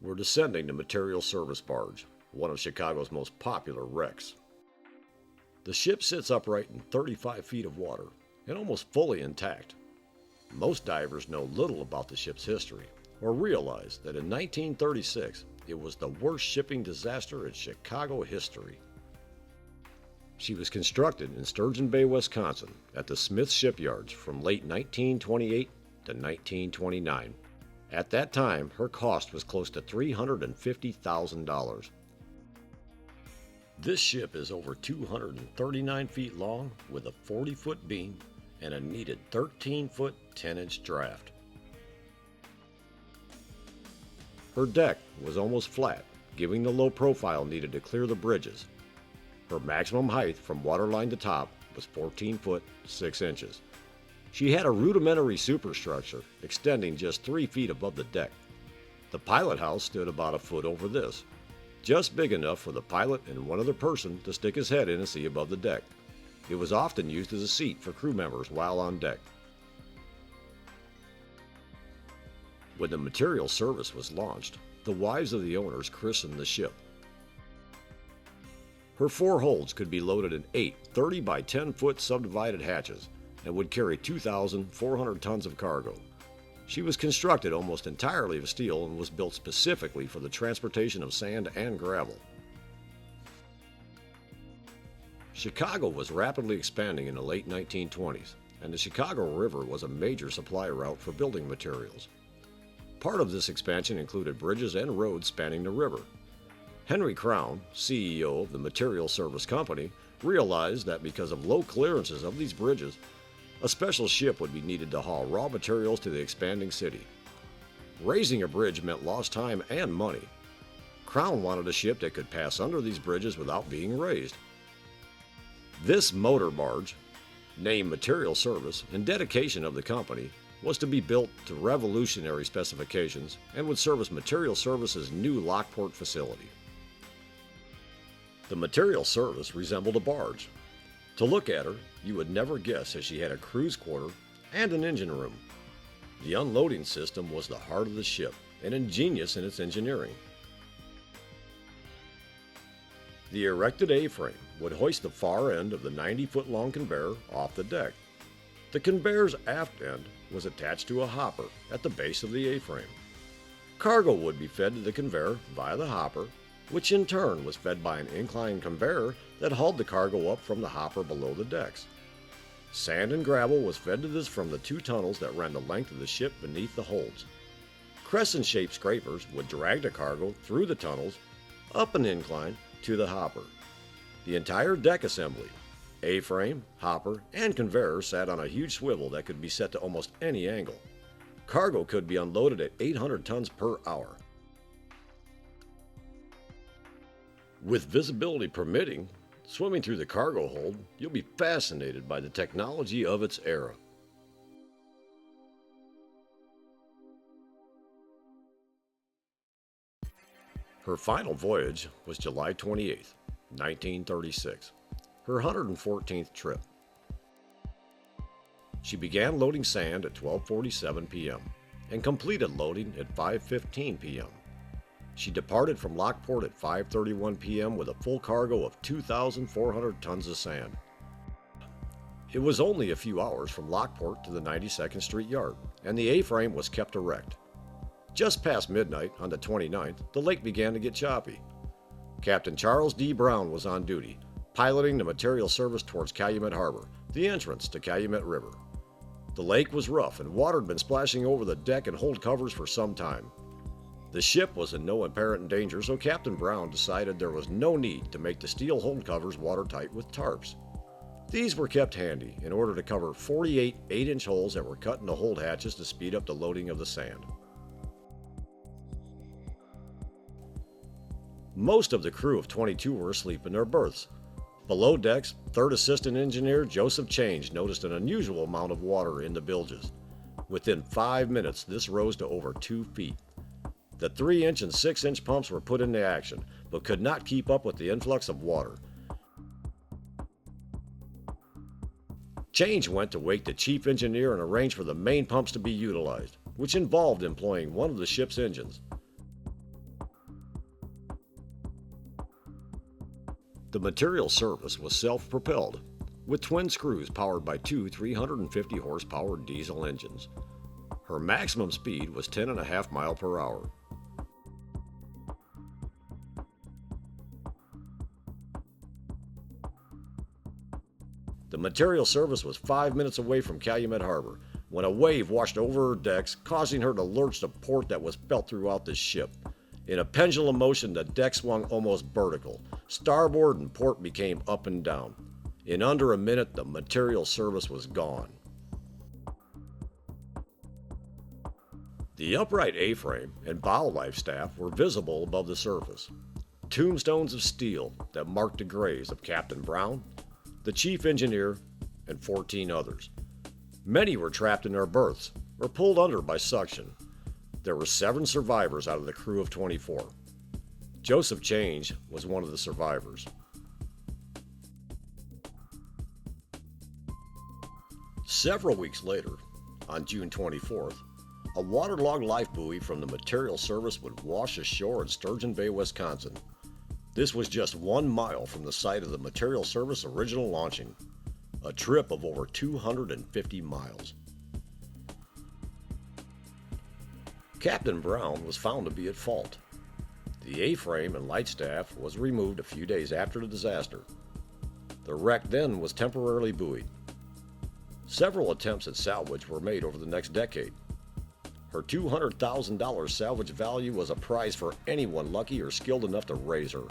We're descending the Material Service Barge, one of Chicago's most popular wrecks. The ship sits upright in 35 feet of water and almost fully intact. Most divers know little about the ship's history or realize that in 1936 it was the worst shipping disaster in Chicago history. She was constructed in Sturgeon Bay, Wisconsin at the Smith Shipyards from late 1928 to 1929. At that time, her cost was close to $350,000. This ship is over 239 feet long with a 40-foot beam and a needed 13-foot 10-inch draft. Her deck was almost flat, giving the low profile needed to clear the bridges. Her maximum height from waterline to top was 14 foot 6 inches. She had a rudimentary superstructure extending just 3 feet above the deck. The pilot house stood about a foot over this, just big enough for the pilot and one other person to stick his head in and see above the deck. It was often used as a seat for crew members while on deck. When the Material Service was launched, the wives of the owners christened the ship. Her 4 holds could be loaded in 8 30 by 10 foot subdivided hatches and would carry 2,400 tons of cargo. She was constructed almost entirely of steel and was built specifically for the transportation of sand and gravel. Chicago was rapidly expanding in the late 1920s, and the Chicago River was a major supply route for building materials. Part of this expansion included bridges and roads spanning the river. Henry Crown, CEO of the Material Service Company, realized that because of low clearances of these bridges, a special ship would be needed to haul raw materials to the expanding city. Raising a bridge meant lost time and money. Crown wanted a ship that could pass under these bridges without being raised. This motor barge, named Material Service in dedication of the company, was to be built to revolutionary specifications and would service Material Service's new Lockport facility. The Material Service resembled a barge. To look at her, you would never guess that she had a crew's quarter and an engine room. The unloading system was the heart of the ship and ingenious in its engineering. The erected A-frame would hoist the far end of the 90-foot-long conveyor off the deck. The conveyor's aft end was attached to a hopper at the base of the A-frame. Cargo would be fed to the conveyor via the hopper, which in turn was fed by an inclined conveyor that hauled the cargo up from the hopper below the decks. Sand and gravel was fed to this from the 2 tunnels that ran the length of the ship beneath the holds. Crescent-shaped scrapers would drag the cargo through the tunnels, up an incline, to the hopper. The entire deck assembly, A-frame, hopper, and conveyor sat on a huge swivel that could be set to almost any angle. Cargo could be unloaded at 800 tons per hour. With visibility permitting, swimming through the cargo hold, you'll be fascinated by the technology of its era. Her final voyage was July 28, 1936, her 114th trip. She began loading sand at 12:47 p.m. and completed loading at 5:15 p.m. She departed from Lockport at 5:31 p.m. with a full cargo of 2,400 tons of sand. It was only a few hours from Lockport to the 92nd Street Yard, and the A-frame was kept erect. Just past midnight on the 29th, the lake began to get choppy. Captain Charles D. Brown was on duty, piloting the Material Service towards Calumet Harbor, the entrance to Calumet River. The lake was rough and water had been splashing over the deck and hold covers for some time. The ship was in no apparent danger, so Captain Brown decided there was no need to make the steel hold covers watertight with tarps. These were kept handy in order to cover 48 8-inch holes that were cut in the hold hatches to speed up the loading of the sand. Most of the crew of 22 were asleep in their berths. Below decks, third assistant engineer Joseph Change noticed an unusual amount of water in the bilges. Within 5 minutes, this rose to over 2 feet. The 3-inch and 6-inch pumps were put into action, but could not keep up with the influx of water. Change went to wake the chief engineer and arrange for the main pumps to be utilized, which involved employing one of the ship's engines. The material service was self-propelled, with twin screws powered by two 350 horsepower diesel engines. Her maximum speed was 10.5 miles per hour. The material service was 5 minutes away from Calumet Harbor when a wave washed over her decks, causing her to lurch to port that was felt throughout the ship. In a pendulum motion, the deck swung almost vertical. Starboard and port became up and down. In under a minute, the material service was gone. The upright A-frame and bow life staff were visible above the surface. Tombstones of steel that marked the graves of Captain Brown, the chief engineer, and 14 others. Many were trapped in their berths or pulled under by suction. There were 7 survivors out of the crew of 24. Joseph Change was one of the survivors. Several weeks later, on June 24th, a waterlogged life buoy from the material service would wash ashore in Sturgeon Bay, Wisconsin. This was just 1 mile from the site of the material service original launching, a trip of over 250 miles. Captain Brown was found to be at fault. The A-frame and light staff was removed a few days after the disaster. The wreck then was temporarily buoyed. Several attempts at salvage were made over the next decade. Her $200,000 salvage value was a prize for anyone lucky or skilled enough to raise her.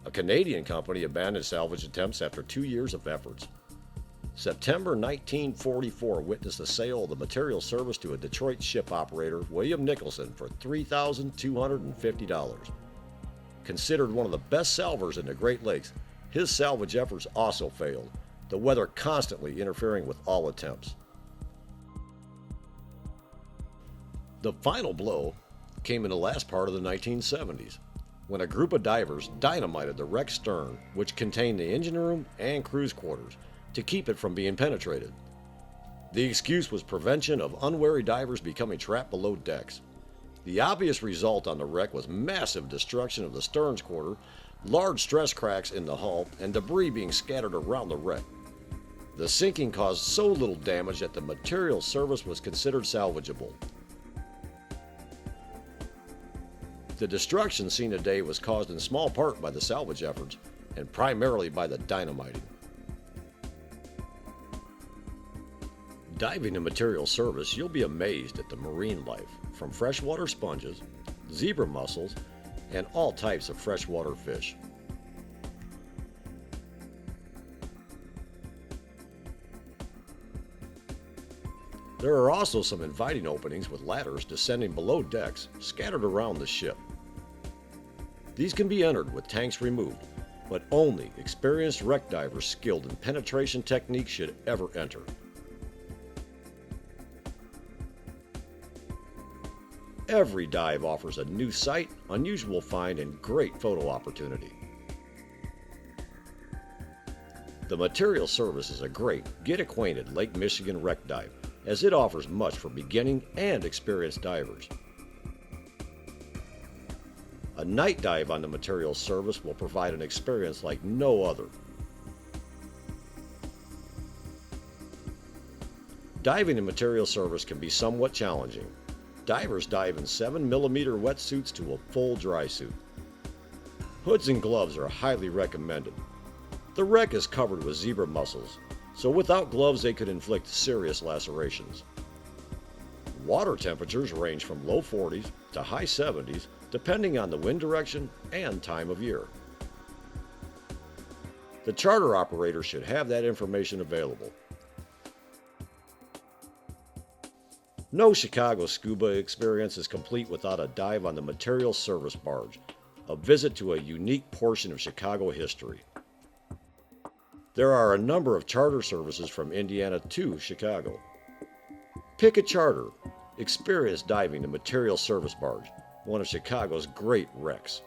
A Canadian company abandoned salvage attempts after 2 years of efforts. September 1944 witnessed the sale of the material service to a Detroit ship operator, William Nicholson, for $3,250. Considered one of the best salvers in the Great Lakes, his salvage efforts also failed, the weather constantly interfering with all attempts. The final blow came in the last part of the 1970s, when a group of divers dynamited the wrecked stern, which contained the engine room and crew's quarters, to keep it from being penetrated. The excuse was prevention of unwary divers becoming trapped below decks. The obvious result on the wreck was massive destruction of the stern's quarter, large stress cracks in the hull, and debris being scattered around the wreck. The sinking caused so little damage that the material service was considered salvageable. The destruction seen today was caused in small part by the salvage efforts and primarily by the dynamiting. Diving in material service, you'll be amazed at the marine life, from freshwater sponges, zebra mussels, and all types of freshwater fish. There are also some inviting openings with ladders descending below decks scattered around the ship. These can be entered with tanks removed, but only experienced wreck divers skilled in penetration techniques should ever enter. Every dive offers a new sight, unusual find, and great photo opportunity. The material service is a great, get-acquainted Lake Michigan wreck dive, as it offers much for beginning and experienced divers. A night dive on the material service will provide an experience like no other. Diving in material service can be somewhat challenging. Divers dive in 7mm wetsuits to a full dry suit. Hoods and gloves are highly recommended. The wreck is covered with zebra mussels, so without gloves they could inflict serious lacerations. Water temperatures range from low 40s to high 70s depending on the wind direction and time of year. The charter operator should have that information available. No Chicago scuba experience is complete without a dive on the material service barge, a visit to a unique portion of Chicago history. There are a number of charter services from Indiana to Chicago. Pick a charter. Experience diving the material service barge, one of Chicago's great wrecks.